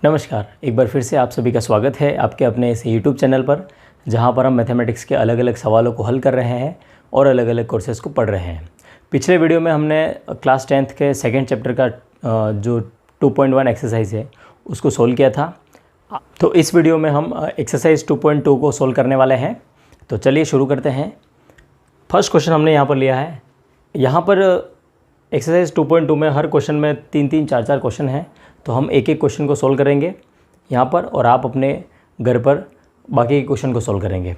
नमस्कार, एक बार फिर से आप सभी का स्वागत है आपके अपने इस YouTube चैनल पर, जहां पर हम मैथमेटिक्स के अलग अलग सवालों को हल कर रहे हैं और अलग अलग कोर्सेज़ को पढ़ रहे हैं। पिछले वीडियो में हमने क्लास 10th के सेकंड चैप्टर का जो 2.1 एक्सरसाइज है उसको सोल्व किया था। तो इस वीडियो में हम एक्सरसाइज 2.2 को सोल्व करने वाले हैं। तो चलिए शुरू करते हैं। फर्स्ट क्वेश्चन हमने यहाँ पर लिया है। यहाँ पर एक्सरसाइज 2.2 में हर क्वेश्चन में 3-3, 4-4 क्वेश्चन हैं। तो हम एक एक क्वेश्चन को सोल्व करेंगे यहाँ पर, और आप अपने घर पर बाकी के क्वेश्चन को सोल्व करेंगे।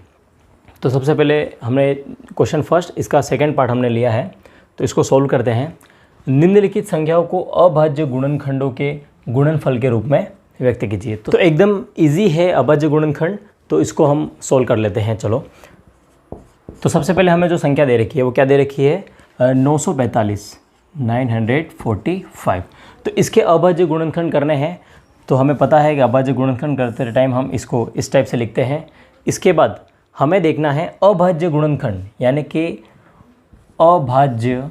तो सबसे पहले हमने क्वेश्चन फर्स्ट, इसका सेकंड पार्ट हमने लिया है, तो इसको सोल्व करते हैं। निम्नलिखित संख्याओं को अभाज्य गुणनखंडों के गुणनफल के रूप में व्यक्त कीजिए। तो एकदम ईजी है अभाज्य गुणनखंड, तो इसको हम सोल्व कर लेते हैं। चलो, तो सबसे पहले हमें जो संख्या दे रखी है वो क्या दे रखी है? 945। तो इसके अभाज्य गुणनखंड करने हैं। तो हमें पता है कि अभाज्य गुणनखंड करते टाइम हम इसको इस टाइप से लिखते हैं। इसके बाद हमें देखना है अभाज्य गुणनखंड, यानी कि अभाज्य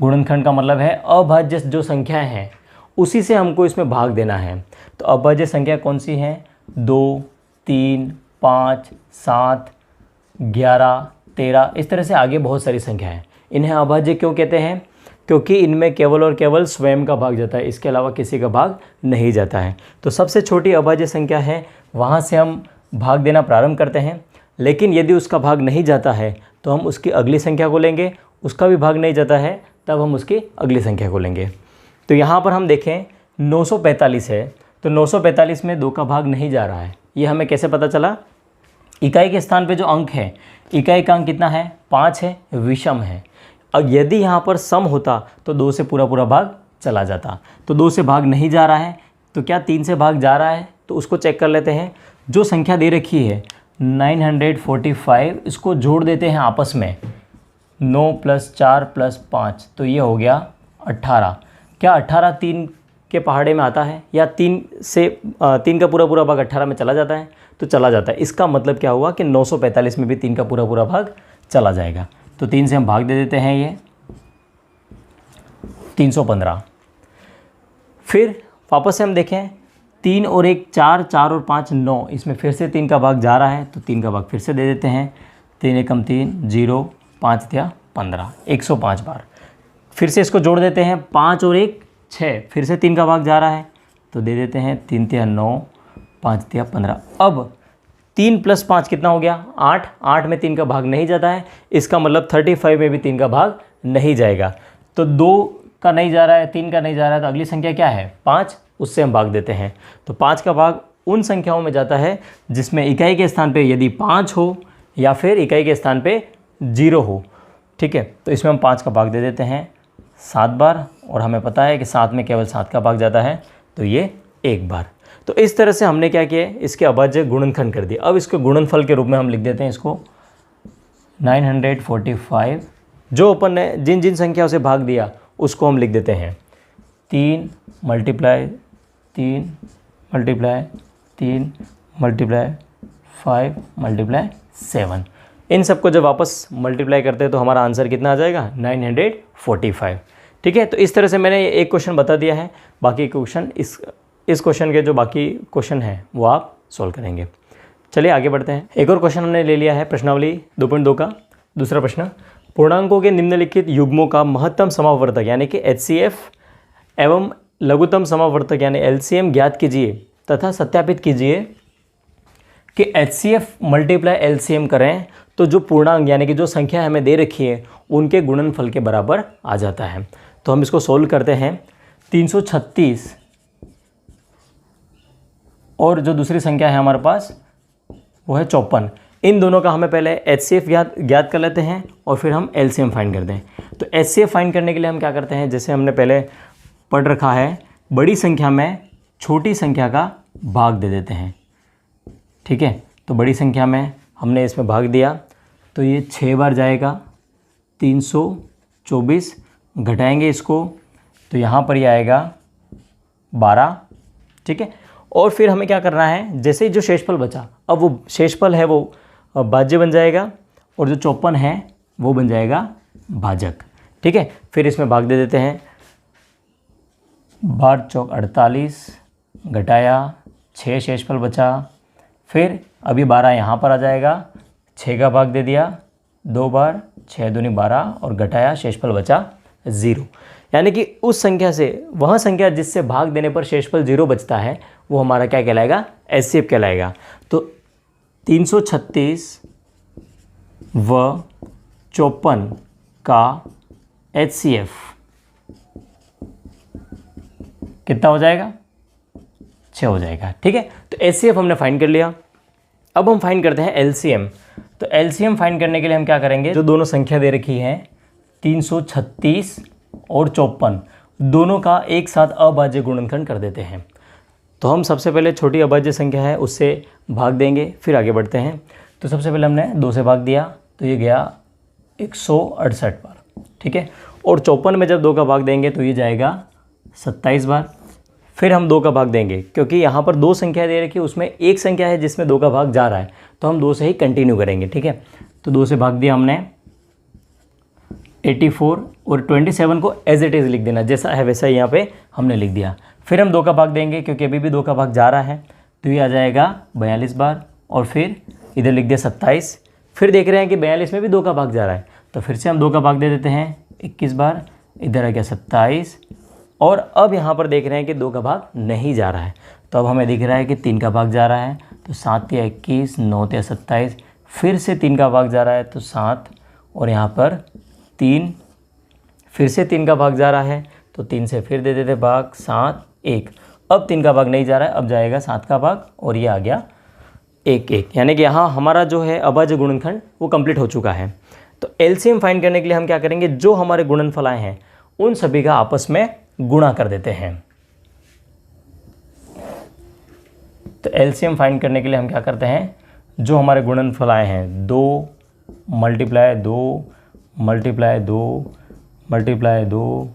गुणनखंड का मतलब है अभाज्य जो संख्याएं हैं उसी से हमको इसमें भाग देना है। तो अभाज्य संख्या कौन सी हैं? 2, 3, 5, 7, 11, 13, इस तरह से आगे बहुत सारी संख्या है। इन्हें अभाज्य क्यों कहते हैं? क्योंकि इनमें केवल और केवल स्वयं का भाग जाता है, इसके अलावा किसी का भाग नहीं जाता है। तो सबसे छोटी अभाज्य संख्या है, वहाँ से हम भाग देना प्रारंभ करते हैं। लेकिन यदि उसका भाग नहीं जाता है तो हम उसकी अगली संख्या को लेंगे, उसका भी भाग नहीं जाता है तब हम उसकी अगली संख्या को लेंगे। तो यहाँ पर हम देखें 945 है, तो 945 में 2 का भाग नहीं जा रहा है। ये हमें कैसे पता चला? इकाई के स्थान पे जो अंक है, इकाई का अंक कितना है? 5 है, विषम है। अब यदि यहाँ पर सम होता तो 2 से पूरा भाग चला जाता। तो 2 से भाग नहीं जा रहा है, तो क्या 3 से भाग जा रहा है? तो उसको चेक कर लेते हैं। जो संख्या दे रखी है 945, इसको जोड़ देते हैं आपस में। 9 + 4 + 5, तो ये हो गया 18। क्या 18 3 के पहाड़े में आता है, या 3 का पूरा भाग 18 में चला जाता है? तो चला जाता है। इसका मतलब क्या हुआ कि 945 में भी 3 का पूरा भाग चला जाएगा। तो 3 से हम भाग दे देते हैं, ये 315। फिर वापस से हम देखें 3 और 1 4, 4 और 5 9, इसमें फिर से 3 का भाग जा रहा है, तो 3 का भाग फिर से दे देते हैं। 3 × 3 0, 5 × 15, 105 बार। फिर से इसको जोड़ देते हैं, 5 और 1 6, फिर से 3 का भाग जा रहा है, तो दे देते हैं 3 × 9, 5 × 15। अब 3 + 5 कितना हो गया? 8। 8 में 3 का भाग नहीं जाता है, इसका मतलब 35 में भी 3 का भाग नहीं जाएगा। तो 2 का नहीं जा रहा है, 3 का नहीं जा रहा है, तो अगली संख्या क्या है? 5, उससे हम भाग देते हैं। तो 5 का भाग उन संख्याओं में जाता है जिसमें इकाई के स्थान पे यदि 5 हो या फिर इकाई के स्थान पे 0 हो। ठीक है, तो इसमें हम 5 का भाग दे देते हैं 7 बार, और हमें पता है कि 7 में केवल 7 का भाग जाता है, तो ये 1 बार। तो इस तरह से हमने क्या किया? इसके अभाज्य गुणनखंड कर दिया। अब इसके गुणनफल के रूप में हम लिख देते हैं इसको 945। जो अपन ने जिन जिन संख्याओं से भाग दिया उसको हम लिख देते हैं 3 × 3 × 3 × 5 × 7। इन सबको जब वापस मल्टीप्लाई करते हैं तो हमारा आंसर कितना आ जाएगा? 945। ठीक है, तो इस तरह से मैंने एक क्वेश्चन बता दिया है। बाकी क्वेश्चन इस क्वेश्चन के जो बाकी क्वेश्चन हैं वो आप सॉल्व करेंगे। चलिए आगे बढ़ते हैं। एक और क्वेश्चन हमने ले लिया है प्रश्नावली 2.2 का दूसरा प्रश्न। पूर्णांकों के निम्नलिखित युग्मों का महत्तम समावर्तक यानी कि HCF एवं लघुत्तम समावर्तक यानी LCM ज्ञात कीजिए तथा सत्यापित कीजिए कि HCF × LCM करें तो जो पूर्णांक यानी कि जो संख्या हमें दे रखी है उनके गुणनफल के बराबर आ जाता है। तो हम इसको सोल्व करते हैं। 336 और जो दूसरी संख्या है हमारे पास वो है 54। इन दोनों का हमें पहले HCF ज्ञात कर लेते हैं और फिर हम LCM फाइंड करते हैं। तो HCF फाइंड करने के लिए हम क्या करते हैं? जैसे हमने पहले पढ़ रखा है, बड़ी संख्या में छोटी संख्या का भाग दे देते हैं। ठीक है, तो बड़ी संख्या में हमने इसमें भाग दिया तो ये 6 बार जाएगा। 324 घटाएंगे इसको तो यहाँ पर ये आएगा 12। ठीक है, और फिर हमें क्या करना है? जैसे ही जो शेषफल बचा, अब वो शेषफल है वो भाज्य बन जाएगा और जो 54 है वो बन जाएगा भाजक। ठीक है, फिर इसमें भाग दे देते हैं 12 चौक 48, घटाया 6 शेषफल बचा। फिर अभी 12 यहाँ पर आ जाएगा, 6 का भाग दे दिया 2 बार, 6 दूनी 12 और घटाया शेषफल बचा 0। यानी कि उस संख्या से वह संख्या जिससे भाग देने पर शेषफल 0 बचता है वो हमारा क्या कहलाएगा, एचसीएफ कहलाएगा। तो 336 व 54 का एचसीएफ कितना हो जाएगा, 6 हो जाएगा। ठीक है, तो एचसीएफ हमने फाइंड कर लिया। अब हम फाइंड करते हैं एलसीएम। तो एलसीएम फाइंड करने के लिए हम क्या करेंगे, जो दोनों संख्या दे रखी है 336 और 54, दोनों का एक साथ अभाज्य गुणनखंड कर देते हैं। तो हम सबसे पहले छोटी अभाज्य संख्या है उससे भाग देंगे, फिर आगे बढ़ते हैं। तो सबसे पहले हमने 2 से भाग दिया तो ये गया 168 बार। ठीक है, और 54 में जब 2 का भाग देंगे तो ये जाएगा 27 बार। फिर हम 2 का भाग देंगे, क्योंकि यहाँ पर 2 संख्या दे रखी है, उसमें एक संख्या है जिसमें 2 का भाग जा रहा है, तो हम 2 से ही कंटिन्यू करेंगे। ठीक है, तो 2 से भाग दिया हमने 84 और 27 को एज इट इज़ लिख देना, जैसा है वैसा ही यहाँ पे हमने लिख दिया। फिर हम 2 का भाग देंगे, क्योंकि अभी भी 2 का भाग जा रहा है, तो ये आ जाएगा 42 बार। और फिर इधर लिख दिया 27। फिर देख रहे हैं कि 42 में भी 2 का भाग जा रहा है, तो फिर से हम 2 का भाग दे देते हैं 21 बार। इधर आ गया 27। और अब यहाँ पर देख रहे हैं कि 2 का भाग नहीं जा रहा है, तो अब हमें दिख रहा है कि 3 का भाग जा रहा है, तो 7 या 21, 9 या 27। फिर से 3 का भाग जा रहा है तो 7, और यहाँ पर 3, फिर से 3 का भाग जा रहा है तो 3 से फिर दे देते भाग 7, 1। अब 3 का भाग नहीं जा रहा है, अब जाएगा 7 का भाग, और ये आ गया 1, 1। यानी कि यहाँ हमारा जो है अभाज्य गुणनखंड वो कंप्लीट हो चुका है। तो एलसीएम फाइंड करने के लिए हम क्या करेंगे, जो हमारे गुणनफल आए हैं उन सभी का आपस में गुणा कर देते हैं। तो एलसीएम फाइंड करने के लिए हम क्या करते हैं, जो हमारे गुणनफल आए हैं 2 multiply 2 multiply 2 multiply 2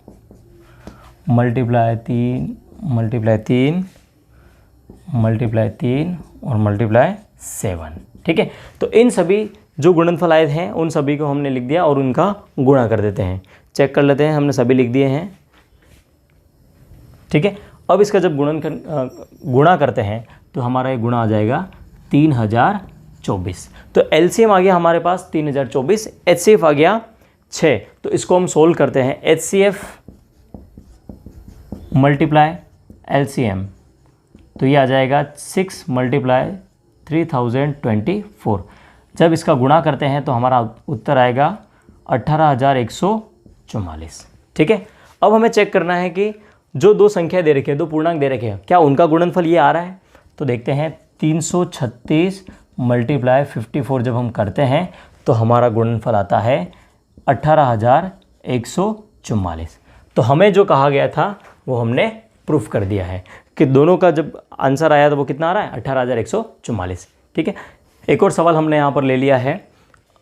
multiply 3 multiply 3 multiply 3 और मल्टीप्लाई 7। ठीक है, तो इन सभी जो गुणनफल आए हैं उन सभी को हमने लिख दिया और उनका गुणा कर देते हैं। चेक कर लेते हैं, हमने सभी लिख दिए हैं। ठीक है, अब इसका जब गुणा करते हैं तो हमारा ये गुणा आ जाएगा 3024। तो एलसीएम आ गया हमारे पास 3024, एचसीएफ आ गया 6। तो इसको हम सोल्व करते हैं, एचसीएफ मल्टीप्लाई एलसीएम, तो ये आ जाएगा 6 मल्टीप्लाई 3024। जब इसका गुणा करते हैं तो हमारा उत्तर आएगा 18144। ठीक है, अब हमें चेक करना है कि जो 2 संख्या दे रखी है, 2 पूर्णांक दे रखे हैं, क्या उनका गुणनफल ये आ रहा है। तो देखते हैं, 336 मल्टीप्लाई 54 जब हम करते हैं तो हमारा गुणनफल आता है 18144। तो हमें जो कहा गया था वो हमने प्रूफ कर दिया है कि दोनों का जब आंसर आया तो वो कितना आ रहा है, 18144। ठीक है, एक और सवाल हमने यहाँ पर ले लिया है,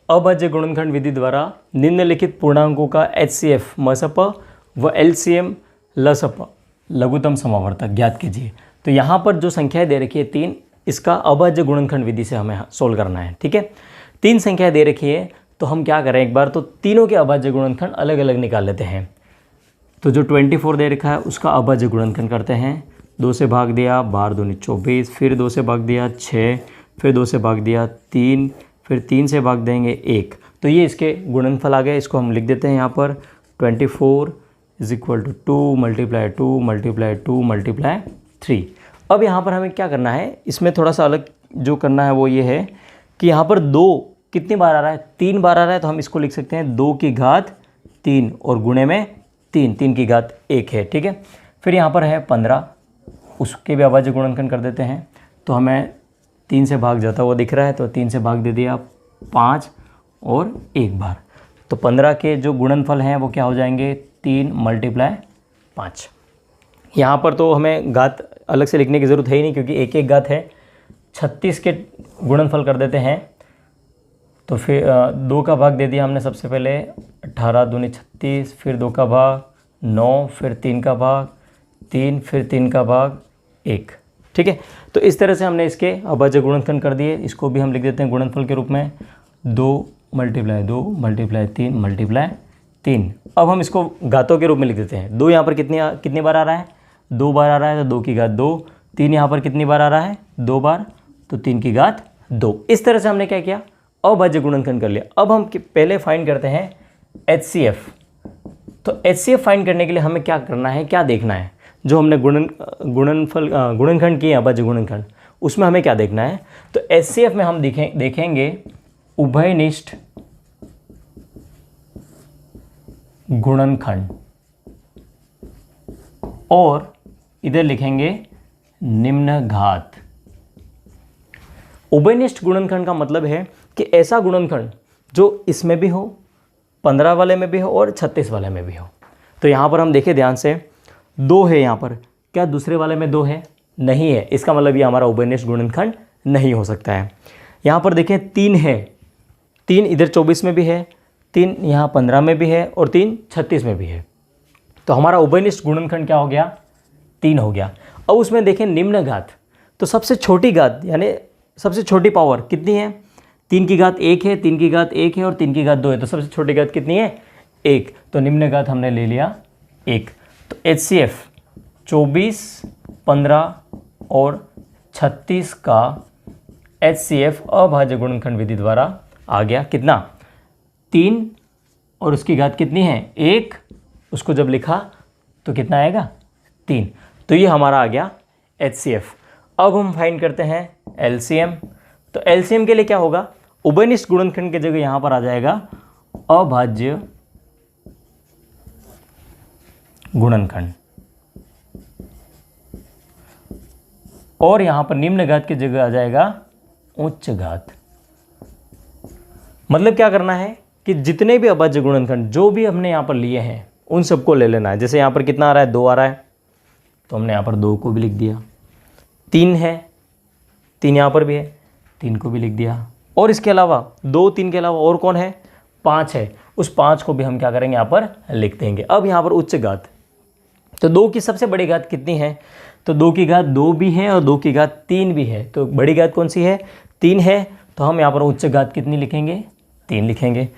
अभाज्य गुणनखंड विधि द्वारा निम्नलिखित पूर्णांकों का एचसीएफ मसप व एलसीएम लसप लघुत्तम समावर्तक ज्ञात कीजिए। तो यहाँ पर जो संख्याएं दे रखी है 3, इसका अभाज्य गुणनखंड विधि से हमें सोल्व करना है। ठीक है, 3 संख्याएं दे रखी है, तो हम क्या करें, एक बार तो तीनों के अभाज्य गुणनखंड अलग अलग निकाल लेते हैं। तो जो 24 दे रखा है उसका अभाज्य गुणनखंड करते हैं। 2 से भाग दिया 12 दूनी 24, फिर 2 से भाग दिया 6, फिर 2 से भाग दिया 3, फिर 3 से भाग देंगे 1। तो ये इसके गुणनफल आ गए। इसको हम लिख देते हैं यहाँ पर 24 is equal to 2 multiply 2 multiply 2 multiply 3। अब यहाँ पर हमें क्या करना है, इसमें थोड़ा सा अलग जो करना है वो ये है कि यहाँ पर 2 कितनी बार आ रहा है, 3 बार आ रहा है, तो हम इसको लिख सकते हैं 2 की घात 3 और गुणे में 3, 3 की घात 1 है। ठीक है, फिर यहाँ पर है 15, उसके भी अभाज्य गुणनखंड कर देते हैं। तो हमें 3 से भाग जाता हुआ दिख रहा है, तो 3 से भाग दे दिया 5 और 1 बार। तो 15 के जो गुणनफल हैं वो क्या हो जाएंगे, 3 मल्टीप्लाई 5। यहाँ पर तो हमें घात अलग से लिखने की ज़रूरत है ही नहीं, क्योंकि एक एक घात है। 36 के गुणनफल कर देते हैं। तो फिर 2 का भाग दे दिया हमने सबसे पहले, 18 दूनी 36, फिर 2 का भाग 9, फिर 3 का भाग 3, फिर 3 का भाग 1। ठीक है, तो इस तरह से हमने इसके अभाज्य गुणनखंड कर दिए। इसको भी हम लिख देते हैं गुणनफल के रूप में, 2 मल्टीप्लाई 2 मल्टीप्लाई 3 मल्टीप्लाई 3। अब हम इसको घातों के रूप में लिख देते हैं। 2 यहाँ पर कितनी बार आ रहा है, 2 बार आ रहा है तो 2 की घात 2, 3 यहाँ पर कितनी बार आ रहा है 2 बार, तो 3 की घात 2। इस तरह से हमने क्या किया, अभाज्य गुणनखंड कर लिया। अब हम पहले फाइंड करते हैं HCF। तो HCF फाइंड करने के लिए हमें क्या करना है, क्या देखना है, जो हमने गुणनखंड किए अभाज्य गुणनखंड, उसमें हमें क्या देखना है। तो HCF में हम देखेंगे उभयनिष्ठ गुणनखंड और इधर लिखेंगे निम्न घात। उभयनिष्ठ गुणनखंड का मतलब है कि ऐसा गुणनखंड जो इसमें भी हो, 15 वाले में भी हो और 36 वाले में भी हो। तो यहाँ पर हम देखें ध्यान से, 2 है यहाँ पर, क्या दूसरे वाले में 2 है, नहीं है, इसका मतलब ये हमारा उभयनिष्ठ गुणनखंड नहीं हो सकता है। यहाँ पर देखें 3 है, 3 इधर 24 में भी है, 3 यहाँ 15 में भी है और 3 36 में भी है। तो हमारा उभयनिष्ठ गुणनखंड क्या हो गया, 3 हो गया। अब उसमें देखें निम्न घात, तो सबसे छोटी घात यानी सबसे छोटी पावर कितनी है, 3 की घात 1 है, 3 की घात 1 है और 3 की घात 2 है, तो सबसे छोटी घात कितनी है 1, तो निम्न घात हमने ले लिया 1। तो HCF 24, 15 और 36 का HCF अभाज्य गुणनखंड विधि द्वारा आ गया कितना, 3 और उसकी घात कितनी है 1, उसको जब लिखा तो कितना आएगा 3। तो ये हमारा आ गया HCF। अब हम फाइंड करते हैं LCM। तो LCM के लिए क्या होगा, उभयनिष्ठ गुणनखंड की जगह यहाँ पर आ जाएगा अभाज्य गुणनखंड और यहाँ पर निम्न घात की जगह आ जाएगा उच्च घात। मतलब क्या करना है कि जितने भी अभाज्य गुणनखंड जो भी हमने यहाँ पर लिए हैं उन सबको ले लेना है। जैसे यहाँ पर कितना आ रहा है 2 आ रहा है, तो हमने यहाँ पर 2 को भी लिख दिया, 3 है, 3 यहाँ पर भी है, 3 को भी लिख दिया, और इसके अलावा 2 3 के अलावा और कौन है 5 है, उस 5 को भी हम क्या करेंगे यहाँ पर लिख देंगे। अब यहाँ पर उच्च घात, तो 2 की सबसे बड़ी घात कितनी है, तो 2 की घात 2 भी है और 2 की घात 3 भी है, तो बड़ी घात कौन सी है 3 है, तो हम यहाँ पर उच्च घात कितनी लिखेंगे 3 लिखेंगे।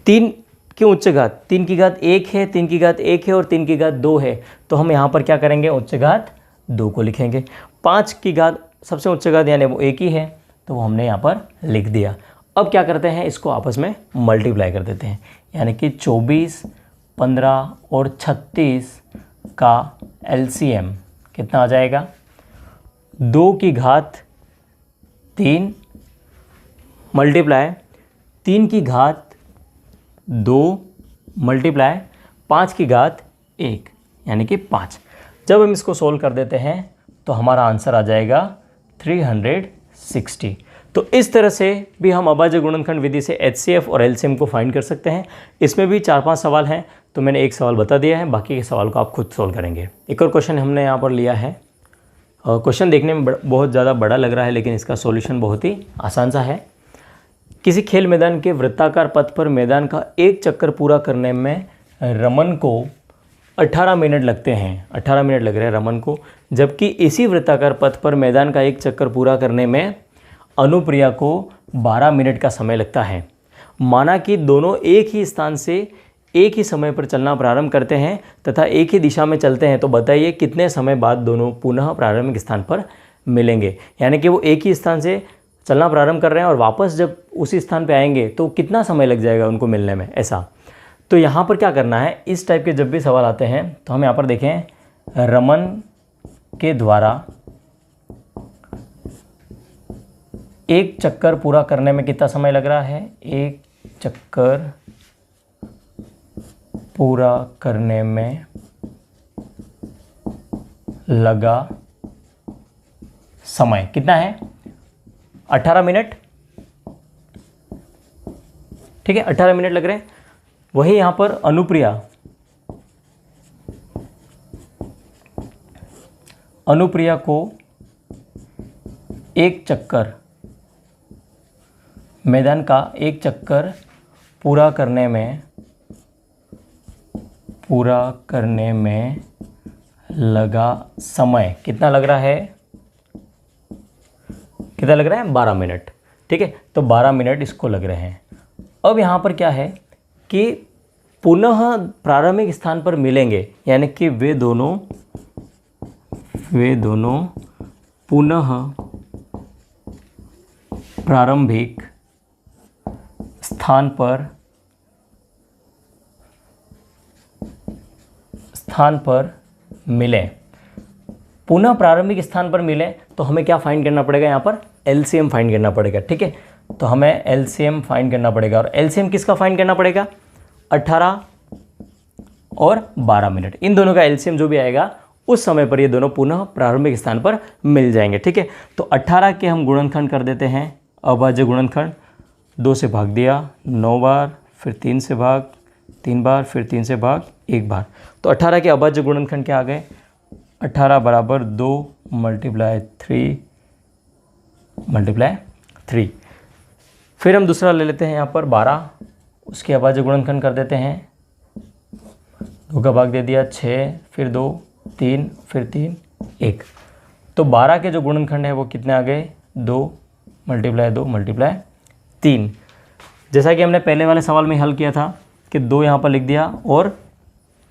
3 की उच्च घात, 3 की घात 1 है, 3 की घात 1 है और 3 की घात 2 है, तो हम यहाँ पर क्या करेंगे उच्च घात 2 को लिखेंगे। 5 की घात सबसे उच्च घात यानी वो 1 ही है, तो वो हमने यहाँ पर लिख दिया। अब क्या करते हैं, इसको आपस में मल्टीप्लाई कर देते हैं, यानी कि 24, 15 और 36 का LCM कितना आ जाएगा 2 की घात 3 मल्टीप्लाई 3 की घात 2 मल्टीप्लाई 5 की घात 1 यानी कि 5। जब हम इसको सोल्व कर देते हैं तो हमारा आंसर आ जाएगा 360। तो इस तरह से भी हम अभाज्य गुणनखंड विधि से HCF और LCM को फाइंड कर सकते हैं। इसमें भी 4-5 सवाल हैं, तो मैंने एक सवाल बता दिया है, बाकी के सवाल को आप खुद सोल्व करेंगे। एक और क्वेश्चन हमने यहाँ पर लिया है, क्वेश्चन देखने में बहुत ज़्यादा बड़ा लग रहा है लेकिन इसका सॉल्यूशन बहुत ही आसान सा है। किसी खेल मैदान के वृत्ताकार पथ पर मैदान का एक चक्कर पूरा करने में रमन को 18 मिनट लगते हैं, 18 मिनट लग रहे हैं रमन को, जबकि इसी वृत्ताकार पथ पर मैदान का एक चक्कर पूरा करने में अनुप्रिया को 12 मिनट का समय लगता है। माना कि दोनों एक ही स्थान से एक ही समय पर चलना प्रारंभ करते हैं तथा एक ही दिशा में चलते हैं, तो बताइए कितने समय बाद दोनों पुनः प्रारंभिक स्थान पर मिलेंगे। यानी कि वो एक ही स्थान से चलना प्रारंभ कर रहे हैं और वापस जब उसी स्थान पे आएंगे तो कितना समय लग जाएगा उनको मिलने में, ऐसा। तो यहाँ पर क्या करना है, इस टाइप के जब भी सवाल आते हैं तो हम यहाँ पर देखें, रमन के द्वारा एक चक्कर पूरा करने में कितना समय लग रहा है, एक चक्कर पूरा करने में लगा समय कितना है 18 मिनट, ठीक है 18 मिनट लग रहे हैं। वही यहाँ पर अनुप्रिया को एक चक्कर मैदान का एक चक्कर पूरा करने में लगा समय कितना लग रहा है, कितना लग रहा है 12 मिनट, ठीक है। तो 12 मिनट इसको लग रहे हैं। अब यहाँ पर क्या है कि पुनः प्रारंभिक स्थान पर मिलेंगे, यानी कि वे दोनों वे दोनों पुनः प्रारंभिक स्थान पर मिले। पुनः प्रारंभिक स्थान पर मिले तो हमें क्या फाइंड करना पड़ेगा, यहाँ पर एलसीएम फाइंड करना पड़ेगा। ठीक है, तो हमें एलसीएम फाइंड करना पड़ेगा। और एलसीएम किसका फाइंड करना पड़ेगा, 18 और 12 मिनट, इन दोनों का एलसीएम जो भी आएगा उस समय पर ये दोनों पुनः प्रारंभिक स्थान पर मिल जाएंगे। ठीक है, तो 18 के हम गुणनखंड कर देते हैं, अभाज्य गुणनखंड, 2 से भाग दिया 9 बार, फिर 3 से भाग 3 बार, फिर 3 से भाग 1 बार। तो 18 के अभाज्य गुणनखंड क्या आ गए, 18 बराबर 2 × 3। फिर हम दूसरा ले लेते हैं यहाँ पर 12, उसके अभाज्य गुणनखंड कर देते हैं, 2 का भाग दे दिया 6, फिर 2 3, फिर 3 1। तो 12 के जो गुणनखंड है वो कितने आ गए, 2 × 2 × 3। जैसा कि हमने पहले वाले सवाल में हल किया था कि 2 यहाँ पर लिख दिया और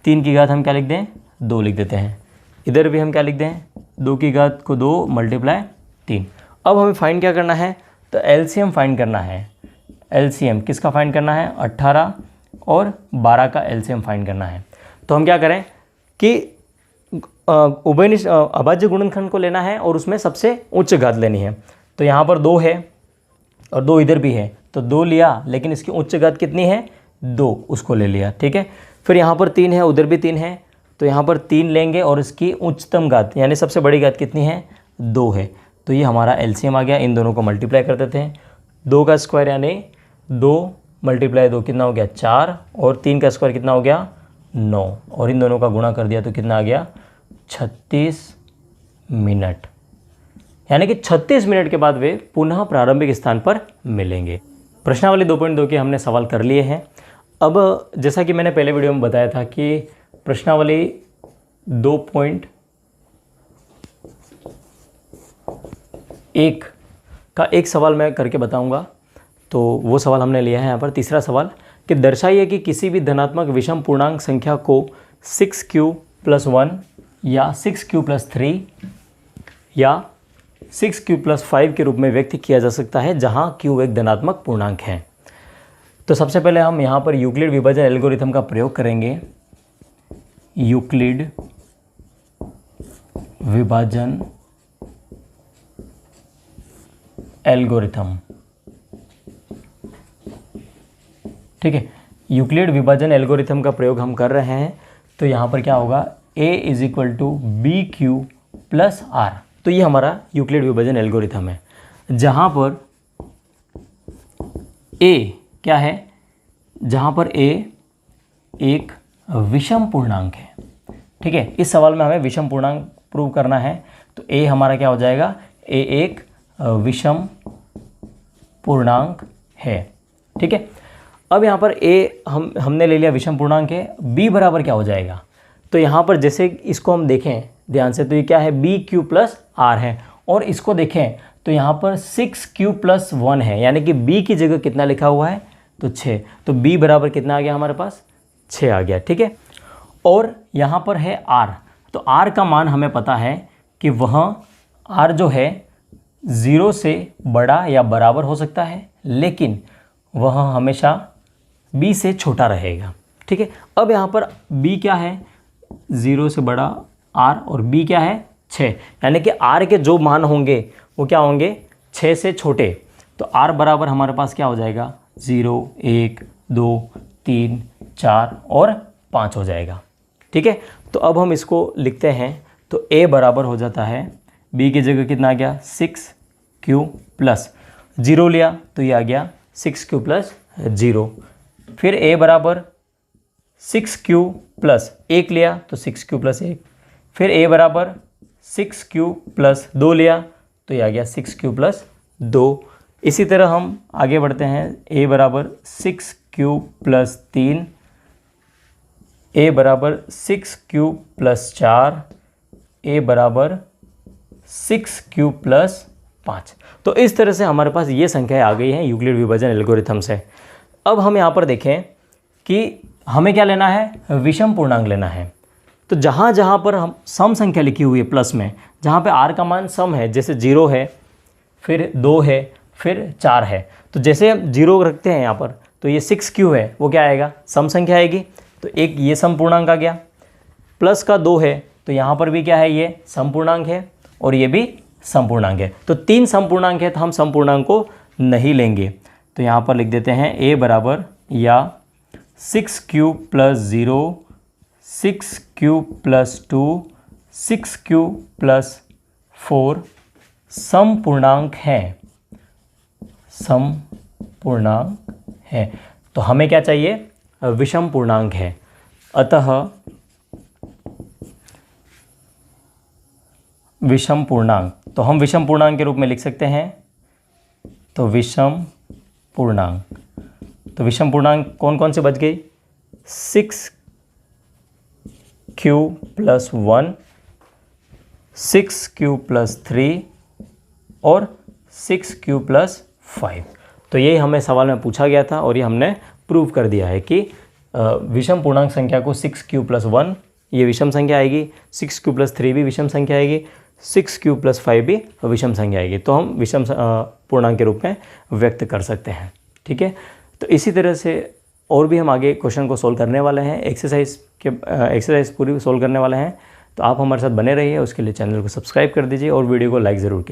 3 की घात हम क्या लिख दें, 2 लिख देते हैं। इधर भी हम क्या लिख दें, 2 की घात को 2 × 3। अब हमें फाइंड क्या करना है, तो एलसीएम फाइंड करना है। एलसीएम किसका फाइंड करना है, 18 और 12 का एलसीएम फाइंड करना है। तो हम क्या करें कि उभयनिष्ठ अभाज्य गुणनखंड को लेना है और उसमें सबसे उच्च घात लेनी है। तो यहाँ पर 2 है और 2 इधर भी है, तो 2 लिया, लेकिन इसकी उच्च घात कितनी है, 2, उसको ले लिया। ठीक है, फिर यहाँ पर 3 है, उधर भी 3 है, तो यहाँ पर 3 लेंगे और इसकी उच्चतम घात यानी सबसे बड़ी घात कितनी है, 2 है। तो ये हमारा एलसीएम आ गया। इन दोनों को मल्टीप्लाई कर देते हैं, 2 का स्क्वायर यानी 2 × 2 कितना हो गया, 4, और 3 का स्क्वायर कितना हो गया, 9, और इन दोनों का गुणा कर दिया तो कितना आ गया, 36 मिनट। यानी कि 36 मिनट के बाद वे पुनः प्रारंभिक स्थान पर मिलेंगे। प्रश्नावली 2.2 के हमने सवाल कर लिए हैं। अब जैसा कि मैंने पहले वीडियो में बताया था कि प्रश्नावली 2.1 का एक सवाल मैं करके बताऊंगा, तो वो सवाल हमने लिया है यहाँ पर। तीसरा सवाल कि दर्शाइए कि किसी भी धनात्मक विषम पूर्णांक संख्या को 6q + 1 या 6q + 3 या 6q + 5 के रूप में व्यक्त किया जा सकता है, जहां q एक धनात्मक पूर्णांक है। तो सबसे पहले हम यहाँ पर यूक्लिड विभाजन एल्गोरिथम का प्रयोग करेंगे। यूक्लिड विभाजन एल्गोरिथम, ठीक है, यूक्लिड विभाजन एल्गोरिथम का प्रयोग हम कर रहे हैं। तो यहाँ पर क्या होगा, a = bq + r। तो ये हमारा यूक्लिड विभाजन एल्गोरिथम है, जहाँ पर a क्या है, जहाँ पर a एक विषम पूर्णांक है। ठीक है, इस सवाल में हमें विषम पूर्णांक प्रूव करना है, तो a हमारा क्या हो जाएगा, a एक विषम पूर्णांक है। ठीक है, अब यहाँ पर a हमने ले लिया विषम पूर्णांक है, b बराबर क्या हो जाएगा, तो यहाँ पर जैसे इसको हम देखें ध्यान से, तो ये क्या है, bq + r है, और इसको देखें तो यहाँ पर 6q + 1 है, यानी कि b की जगह कितना लिखा हुआ है, तो 6, तो b बराबर कितना आ गया हमारे पास, 6 आ गया। ठीक है, और यहाँ पर है r, तो r का मान हमें पता है कि वह r जो है 0 से बड़ा या बराबर हो सकता है, लेकिन वह हमेशा b से छोटा रहेगा। ठीक है, अब यहाँ पर b क्या है, 0 से बड़ा r, और b क्या है, 6, यानी कि r के जो मान होंगे वो क्या होंगे, 6 से छोटे। तो r बराबर हमारे पास क्या हो जाएगा, 0 1 2 3 4 और 5 हो जाएगा। ठीक है, तो अब हम इसको लिखते हैं, तो a बराबर हो जाता है, b की जगह कितना आ गया, 6q + 0 लिया तो ये आ गया 6q + 0, फिर a बराबर 6q + 1 लिया तो 6q + 1, फिर a बराबर 6q + 2 लिया तो ये आ गया 6q + 2। इसी तरह हम आगे बढ़ते हैं, a बराबर 6q + 3, a बराबर 6q + 4, a बराबर 6q + 5। तो इस तरह से हमारे पास ये संख्याएं आ गई हैं यूक्लिड विभाजन एल्गोरिथम से। अब हम यहाँ पर देखें कि हमें क्या लेना है, विषम पूर्णांक लेना है। तो जहाँ जहाँ पर हम सम संख्या लिखी हुई है प्लस में, जहाँ पे r का मान सम है, जैसे 0 है, फिर 2 है, फिर 4 है, तो जैसे हम 0 रखते हैं यहाँ पर, तो ये 6q है, वो क्या आएगा, सम संख्या आएगी। तो एक ये सम पूर्णांक आ गया, प्लस का 2 है, तो यहाँ पर भी क्या है, ये सम पूर्णांक है, और ये भी सम पूर्णांक है। तो 3 सम पूर्णांक है, तो हम सम पूर्णांक को नहीं लेंगे। तो यहाँ पर लिख देते हैं a बराबर या 6q plus 0, 6q plus 2, 6q plus 4 सम पूर्णांक है, सम पूर्णांक है। तो हमें क्या चाहिए, विषम पूर्णांक है। अतः विषम पूर्णांक, तो हम विषम पूर्णांक के रूप में लिख सकते हैं, तो विषम पूर्णांक, तो विषम पूर्णांक कौन कौन से बच गई, 6q प्लस 1, 6q प्लस 3 और 6q प्लस 5। तो यही हमें सवाल में पूछा गया था और ये हमने प्रूव कर दिया है कि विषम पूर्णांक संख्या को 6q प्लस 1 ये विषम संख्या आएगी, 6q प्लस 3 भी विषम संख्या आएगी, 6q प्लस 5 भी विषम संख्या आएगी। तो हम विषम पूर्णांक के रूप में व्यक्त कर सकते हैं। ठीक है, तो इसी तरह से और भी हम आगे क्वेश्चन को सोल्व करने वाले हैं, एक्सरसाइज पूरी सोल्व करने वाले हैं। तो आप हमारे साथ बने रहिए, उसके लिए चैनल को सब्सक्राइब कर दीजिए और वीडियो को लाइक ज़रूर कीजिए।